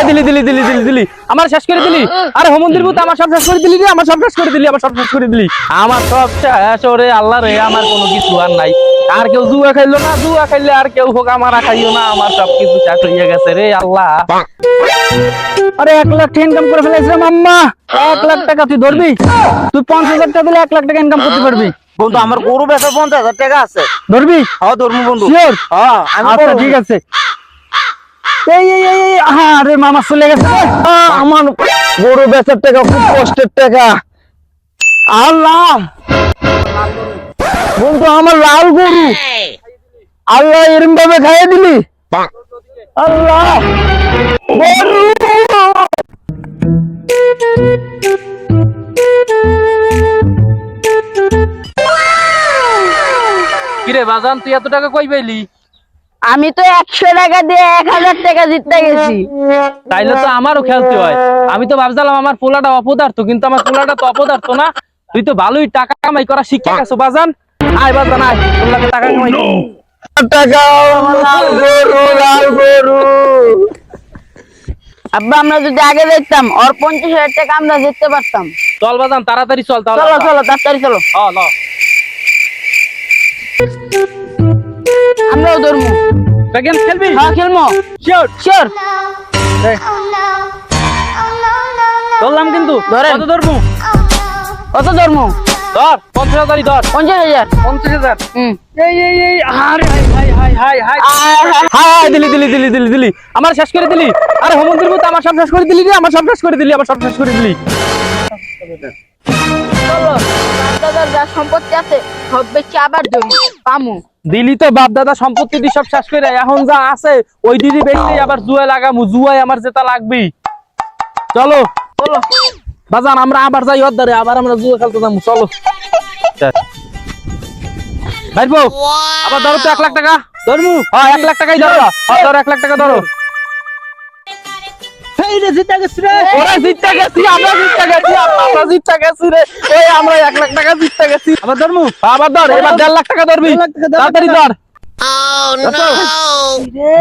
দিলি দিলি দিলি দিলি দিলি আমার শেষ করে দিলি। আরে হোমন্দির ভূত আমার সব শেষ করে দিলি রে, আমার সব শেষ করে দিলি, আমার সব শেষ করে দিলি। আমার সব শেষ ওরে আল্লাহ রে, আমার কোনো কিছু আর নাই। আর কেউ জুয়া খাইলো না, জুয়া খাইলে আর কেউ হোক আমার খাইও না, আমার সব কিছু শেষ হয়ে গেছে রে আল্লাহ। আরে 1 লাখ টাকা ইনকাম করে ফেলেছিলাম আম্মা। 1 লাখ টাকা তুই ধরবি? তুই 50,000 টাকা দিলে 1 লাখ টাকা ইনকাম করতে পারবি। বন্ধু আমার গরু বেচার 50,000 টাকা আছে। ধরবি? হ্যাঁ ধর্ম বন্ধু। শিওর? হ্যাঁ আমি আচ্ছা করবো। ঠিক আছে। এই আরে মামা চলে গেছে রে। আমার গরু বেচার টাকা খুব কষ্টের টাকা। আল্লাহ বন্ধু আমার লাল গরু, আল্লাহ এরম ভাবে খাইয়ে দিলি। আল্লাহ গরু কিরে বাজান তুই এত টাকা কই পাইলি? আমি তো 100 টাকা দিয়ে 1000 টাকা জিততে গেছি। তাইলে তো আমারও খেলতে হয়। আমি তো ভাবছিলাম আমার পোলাটা অপদার্থ, কিন্তু আমার পোলাটা তো অপদার্থ না। তুই তো ভালোই টাকা কামাই করা শিখে গেছো বাজান। আয় বাজান আয়, পোলাকে টাকা কামাই টাকা লাল গরু, লাল গরু। আব্বা আমরা যদি আগে দেখতাম ওর 50,000 টাকা আমরা জিততে পারতাম। চল বাজান তাড়াতাড়ি চল তাহলে। চলো চলো তাড়াতাড়ি চলো। ল আমরাও ধরবো। গেম খেলবি? হ্যাঁ খেলবো। Sure sure. ধরলাম কিন্তু। ধরেন। কত ধরবো? কত ধরবো? ধর 50,000 ধর। 50,000। 50,000। হুম। এই আরে high high high high high দিলি দিলি দিলি দিলি দিলি আমার শেষ করে দিলি। আরে হোমন্দির ভূত আমার সব শেষ করে দিলি রে, আমার সব শেষ করে দিলি, আমার সব শেষ করে দিলি। চলো দাদার যা সম্পত্তি আছে সব বেচে আবার ধরি পামু। দিলি তো বাপ দাদা সম্পত্তি দি সব শেষ করে, এখন যা আছে ওই দিদি বেচতেই আবার জুয়া লাগামু, জুয়ায় আমার যেটা লাগবি। চলো চলো বাজান আমরা আবার যাই অদ্দারে, আবার আমরা জুয়া খেলতে যাবো। চলো ভাইবো আবার ধরো তো 1 লাখ টাকা ধরমু। হ্যাঁ 1 লাখ টাকাই ধরো। হ্যাঁ ধরো 1 লাখ টাকা ধরো। এই রে জিতে গেছি রে। ওরা জিততে গেছি, আমরা জিততে গেছি, আমরা জিততে গেছি রে। এই আমরা 1 লাখ টাকা জিততে গেছি। আবার ধরমু? আবার ধর, এবার 1.5 লাখ টাকা ধরবি। 1.5 লাখ টাকা ধর। তাড়াতাড়ি ধর।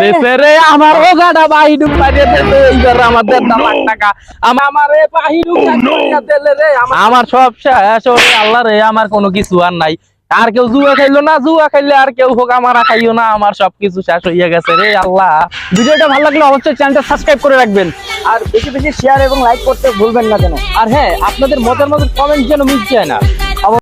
বেচারে আমার ওগাটা বাহিডুক পাইরে দেবে এইবার আমার 1.5 লাখ টাকা। আমারে বাহিডুক টাকা দিলে রে, আমার সব শেষ ওরে আল্লাহ রে, আমার কোনো কিছু আর নাই। আর কেউ জুয়া খাইলো না, জুয়া খাইলে আর কেউ হোক আমার খাইও না, আমার সবকিছু শেষ হইয়া গেছে রে আল্লাহ। ভিডিওটা ভালো লাগলে অবশ্যই চ্যানেলটা সাবস্ক্রাইব করে রাখবেন, আর বেশি বেশি শেয়ার এবং লাইক করতে ভুলবেন না যেন। আর হ্যাঁ আপনাদের মজার মজার কমেন্ট যেন মিস যায় না।